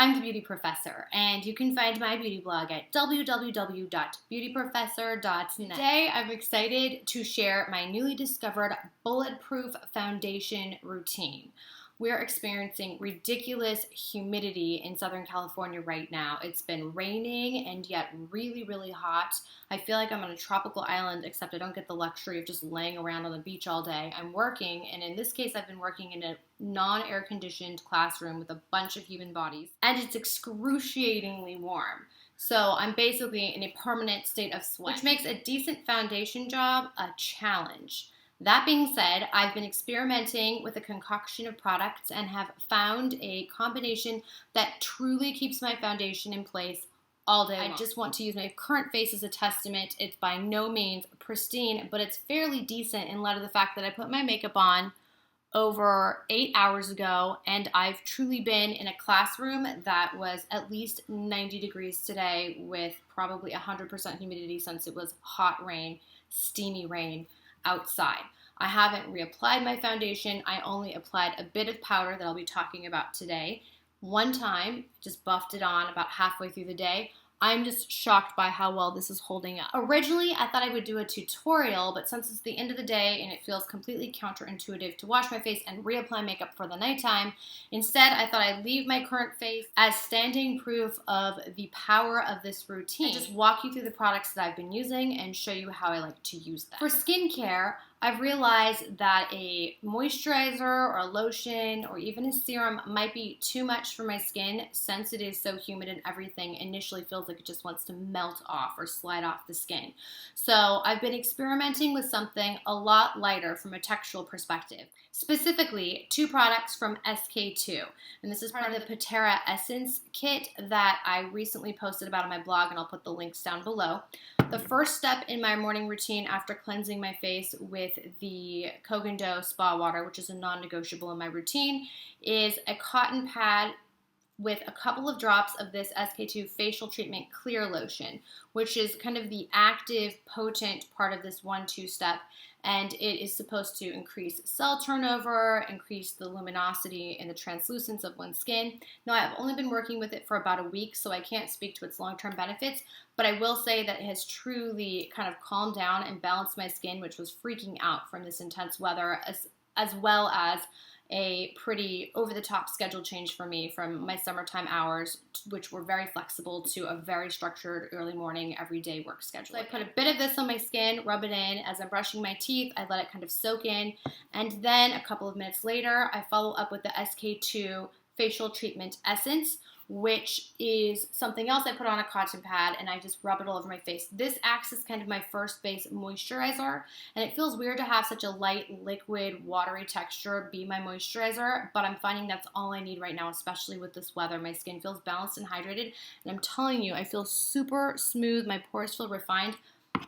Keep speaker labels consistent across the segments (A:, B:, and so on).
A: I'm the Beauty Professor, and you can find my beauty blog at www.beautyprofessor.net. Today, I'm excited to share my newly discovered Bulletproof Foundation Routine. We're experiencing ridiculous humidity in Southern California right now. It's been raining and yet really, really hot. I feel like I'm on a tropical island, except I don't get the luxury of just laying around on the beach all day. I'm working, and in this case, I've been working in a non-air conditioned classroom with a bunch of human bodies, and it's excruciatingly warm. So I'm basically in a permanent state of sweat, which makes a decent foundation job a challenge. That being said, I've been experimenting with a concoction of products and have found a combination that truly keeps my foundation in place all day long. I just want to use my current face as a testament. It's by no means pristine, but it's fairly decent in light of the fact that I put my makeup on over 8 hours ago, and I've truly been in a classroom that was at least 90 degrees today with probably 100% humidity since it was hot rain, steamy rain outside. I haven't reapplied my foundation. I only applied a bit of powder that I'll be talking about today. One time, just buffed it on about halfway through the day. I'm just shocked by how well this is holding up. Originally, I thought I would do a tutorial, but since it's the end of the day and it feels completely counterintuitive to wash my face and reapply makeup for the nighttime, instead I thought I'd leave my current face as standing proof of the power of this routine and just walk you through the products that I've been using and show you how I like to use them. For skincare, I've realized that a moisturizer or a lotion or even a serum might be too much for my skin since it is so humid and everything initially feels like it just wants to melt off or slide off the skin. So I've been experimenting with something a lot lighter from a textural perspective. Specifically, two products from SK-II. And this is part of the Patera Essence kit that I recently posted about on my blog, and I'll put the links down below. The first step in my morning routine after cleansing my face with the Kogan spa water, which is a non-negotiable in my routine, is a cotton pad with a couple of drops of this SK-II facial treatment clear lotion, which is kind of the active, potent part of this 1-2 step. And it is supposed to increase cell turnover, increase the luminosity and the translucence of one's skin. Now, I've only been working with it for about a week, so I can't speak to its long-term benefits, but I will say that it has truly kind of calmed down and balanced my skin, which was freaking out from this intense weather, as well as a pretty over-the-top schedule change for me from my summertime hours, which were very flexible, to a very structured early morning, everyday work schedule. So I put a bit of this on my skin, rub it in. As I'm brushing my teeth, I let it kind of soak in, and then a couple of minutes later, I follow up with the SK-II Facial Treatment Essence, which is something else I put on a cotton pad, and I just rub it all over my face. This acts as kind of my first base moisturizer, and it feels weird to have such a light, liquid, watery texture be my moisturizer, but I'm finding that's all I need right now, especially with this weather. My skin feels balanced and hydrated, and I'm telling you, I feel super smooth. My pores feel refined.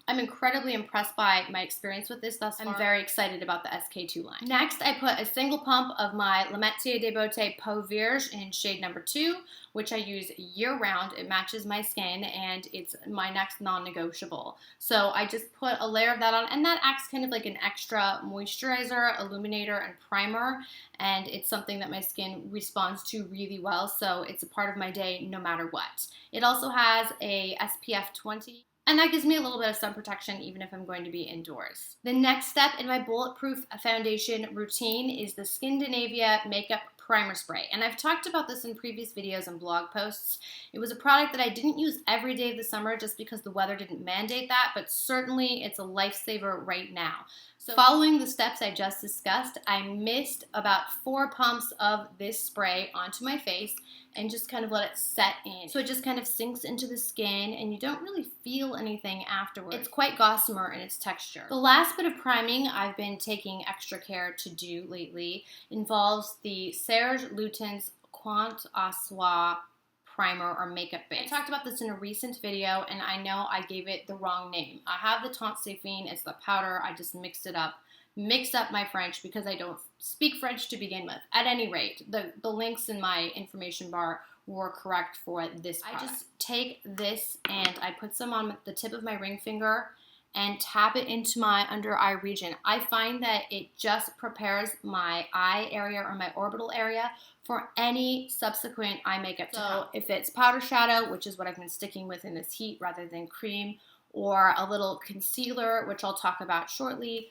A: I'm incredibly impressed by my experience with this thus far. I'm very excited about the SK-II line. Next, I put a single pump of my Le Métier de Beauté Peau Vierge in shade number 2, which I use year-round. It matches my skin, and it's my next non-negotiable. So I just put a layer of that on, and that acts kind of like an extra moisturizer, illuminator, and primer, and it's something that my skin responds to really well, so it's a part of my day no matter what. It also has a SPF 20. And that gives me a little bit of sun protection even if I'm going to be indoors. The next step in my Bulletproof Foundation routine is the Skindinavia Makeup Primer Spray. And I've talked about this in previous videos and blog posts. It was a product that I didn't use every day of the summer just because the weather didn't mandate that, but certainly it's a lifesaver right now. So following the steps I just discussed, I mixed about 4 pumps of this spray onto my face and just kind of let it set in. So it just kind of sinks into the skin and you don't really feel anything afterwards. It's quite gossamer in its texture. The last bit of priming I've been taking extra care to do lately involves the Serge Lutens Quant-A-Soi primer or makeup base. I talked about this in a recent video, and I know I gave it the wrong name. I have the Teint Sephine, it's the powder, I just mixed up my French because I don't speak French to begin with. At any rate, the links in my information bar were correct for this product. I just take this and I put some on the tip of my ring finger and tap it into my under eye region. I find that it just prepares my eye area or my orbital area for any subsequent eye makeup. So if it's powder shadow, which is what I've been sticking with in this heat rather than cream, or a little concealer, which I'll talk about shortly,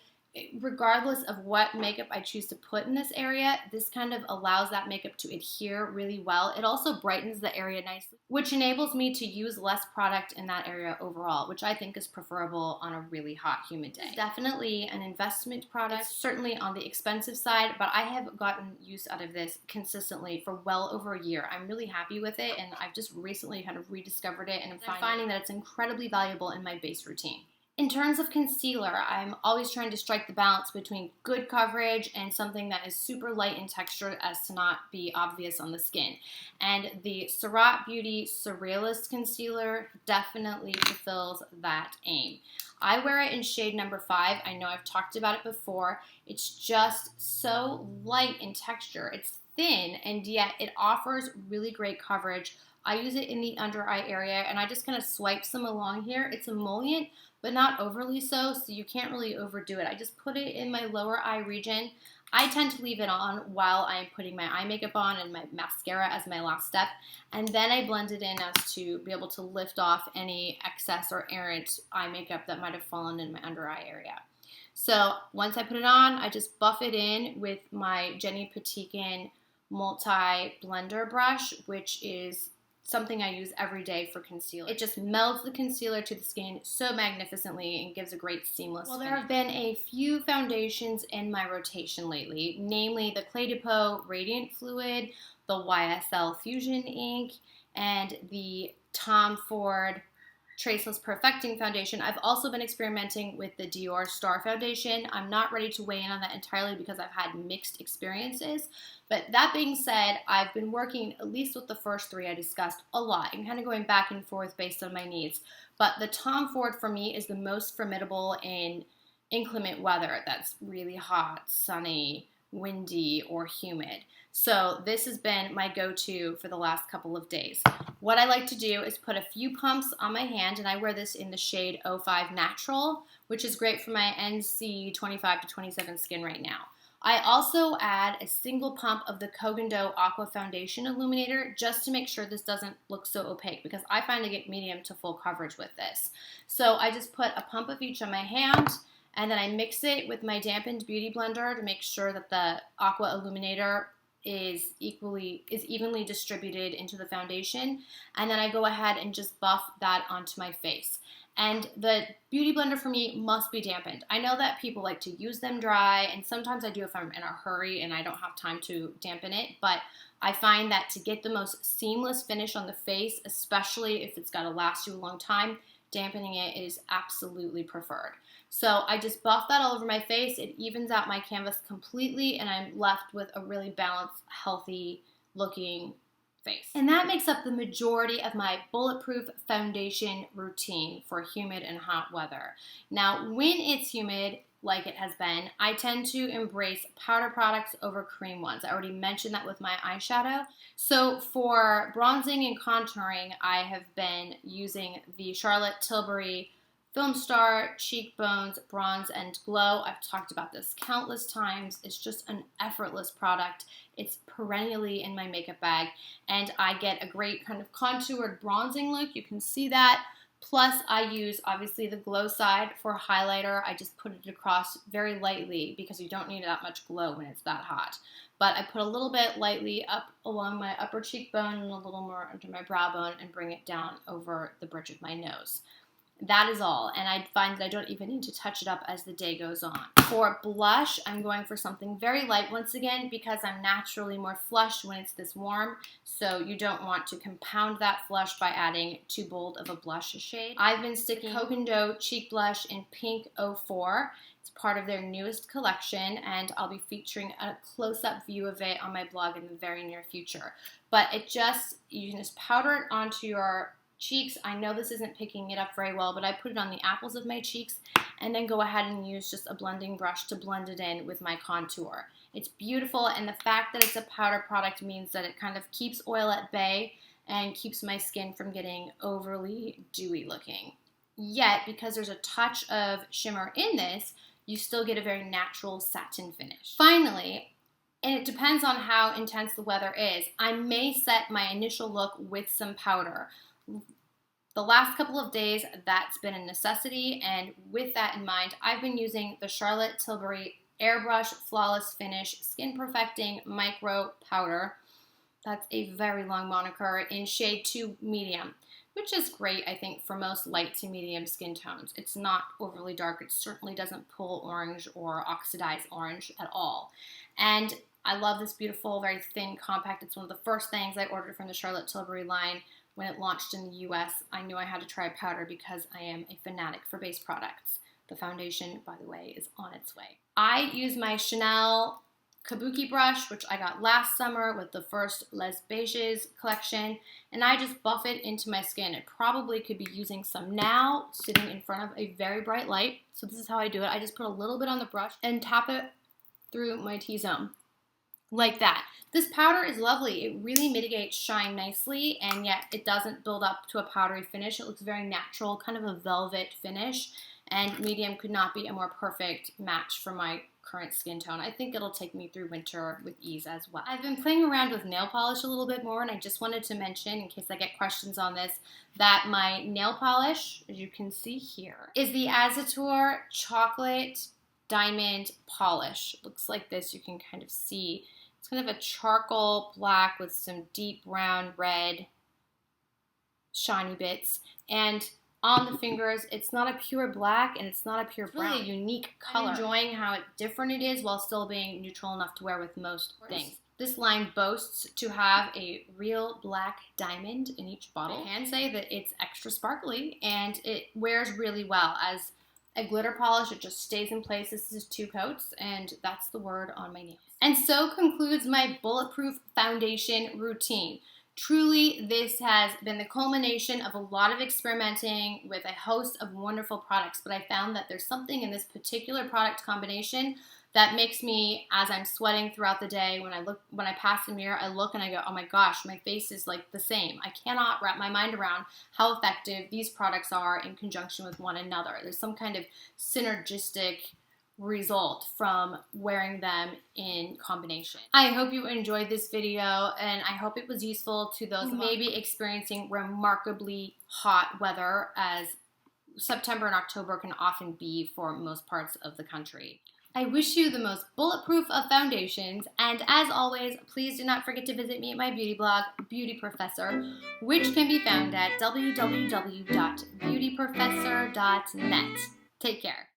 A: regardless of what makeup I choose to put in this area, this kind of allows that makeup to adhere really well. It also brightens the area nicely, which enables me to use less product in that area overall, which I think is preferable on a really hot, humid day. It's definitely an investment product, certainly on the expensive side, but I have gotten use out of this consistently for well over a year. I'm really happy with it, and I've just recently kind of rediscovered it, and I'm finding that it's incredibly valuable in my base routine. In terms of concealer, I'm always trying to strike the balance between good coverage and something that is super light in texture as to not be obvious on the skin. And the Surratt Beauty Surrealiste concealer definitely fulfills that aim. I wear it in shade number 5. I know I've talked about it before. It's just so light in texture. It's thin, and yet it offers really great coverage. I use it in the under eye area, and I just kind of swipe some along here. It's emollient, but not overly so you can't really overdo it. I just put it in my lower eye region. I tend to leave it on while I'm putting my eye makeup on and my mascara as my last step, and then I blend it in as to be able to lift off any excess or errant eye makeup that might have fallen in my under eye area. So once I put it on, I just buff it in with my Jenny Patinkin multi-blender brush, which is something I use every day for concealer. It just melds the concealer to the skin so magnificently and gives a great seamless finish. Well, there have been a few foundations in my rotation lately, namely the Clé de Peau Radiant Fluid, the YSL Fusion Ink, and the Tom Ford Traceless Perfecting Foundation. I've also been experimenting with the Dior Star Foundation. I'm not ready to weigh in on that entirely because I've had mixed experiences. But that being said, I've been working, at least with the first 3 I discussed, a lot and kind of going back and forth based on my needs. But the Tom Ford for me is the most formidable in inclement weather that's really hot, sunny, windy, or humid. So this has been my go-to for the last couple of days. What I like to do is put a few pumps on my hand, and I wear this in the shade 05 Natural, which is great for my NC 25 to 27 skin right now. I also add a single pump of the Kogan Aqua Foundation Illuminator just to make sure this doesn't look so opaque, because I find I get medium to full coverage with this. So I just put a pump of each on my hand, and then I mix it with my dampened beauty blender to make sure that the Aqua Illuminator is evenly distributed into the foundation, and then I go ahead and just buff that onto my face. And the beauty blender for me must be dampened. I know that people like to use them dry, and sometimes I do if I'm in a hurry and I don't have time to dampen it, but I find that to get the most seamless finish on the face, especially if it's got to last you a long time, dampening it is absolutely preferred. So I just buff that all over my face. It evens out my canvas completely, and I'm left with a really balanced, healthy looking face. And that makes up the majority of my Bulletproof Foundation routine for humid and hot weather. Now, when it's humid, like it has been, I tend to embrace powder products over cream ones. I already mentioned that with my eyeshadow. So for bronzing and contouring, I have been using the Charlotte Tilbury Film Star Cheekbones Bronze and Glow. I've talked about this countless times. It's just an effortless product. It's perennially in my makeup bag, and I get a great kind of contoured bronzing look. You can see that. Plus, I use, obviously, the glow side for highlighter. I just put it across very lightly because you don't need that much glow when it's that hot. But I put a little bit lightly up along my upper cheekbone and a little more under my brow bone and bring it down over the bridge of my nose. That is all, and I find that I don't even need to touch it up as the day goes on. For blush, I'm going for something very light once again because I'm naturally more flushed when it's this warm, so you don't want to compound that flush by adding too bold of a blush shade. I've been sticking Kogan Cheek Blush in Pink 04. It's part of their newest collection, and I'll be featuring a close-up view of it on my blog in the very near future. But you can just powder it onto your cheeks. I know this isn't picking it up very well, but I put it on the apples of my cheeks and then go ahead and use just a blending brush to blend it in with my contour. It's beautiful, and the fact that it's a powder product means that it kind of keeps oil at bay and keeps my skin from getting overly dewy looking. yet because there's a touch of shimmer in this, you still get a very natural satin finish. Finally, and it depends on how intense the weather is, I may set my initial look with some powder. The last couple of days, that's been a necessity, and with that in mind, I've been using the Charlotte Tilbury Airbrush Flawless Finish Skin Perfecting Micro Powder. That's a very long moniker, in shade 2 medium, which is great, I think, for most light to medium skin tones. It's not overly dark. It certainly doesn't pull orange or oxidize orange at all. And I love this beautiful, very thin, compact. It's one of the first things I ordered from the Charlotte Tilbury line when it launched in the US. I knew I had to try powder because I am a fanatic for base products. The foundation, by the way, is on its way. I use my Chanel Kabuki brush, which I got last summer with the first Les Beiges collection, and I just buff it into my skin. It probably could be using some now, sitting in front of a very bright light. So this is how I do it. I just put a little bit on the brush and tap it through my T-zone, like that. This powder is lovely. It really mitigates shine nicely, and yet it doesn't build up to a powdery finish. It looks very natural, kind of a velvet finish, and medium could not be a more perfect match for my current skin tone. I think it'll take me through winter with ease as well. I've been playing around with nail polish a little bit more, and I just wanted to mention, in case I get questions on this, that my nail polish, as you can see here, is the Azature Chocolate Diamond Polish. It looks like this. You can kind of see. It's kind of a charcoal black with some deep brown, red, shiny bits. And on the fingers, it's not a pure black and it's not a pure brown. It's really a unique color. I'm enjoying how different it is while still being neutral enough to wear with most things. This line boasts to have a real black diamond in each bottle. I can say that it's extra sparkly and it wears really well. As a glitter polish, it just stays in place. This is 2 coats, and that's the word on my nails. And so concludes my Bulletproof Foundation routine. Truly, this has been the culmination of a lot of experimenting with a host of wonderful products, but I found that there's something in this particular product combination that makes me, as I'm sweating throughout the day, when I pass the mirror, I look and I go, oh my gosh, my face is like the same. I cannot wrap my mind around how effective these products are in conjunction with one another. There's some kind of synergistic result from wearing them in combination. I hope you enjoyed this video, and I hope it was useful to those who may be experiencing remarkably hot weather, as September and October can often be for most parts of the country. I wish you the most bulletproof of foundations, and as always, please do not forget to visit me at my beauty blog, Beauty Professor, which can be found at www.beautyprofessor.net. Take care.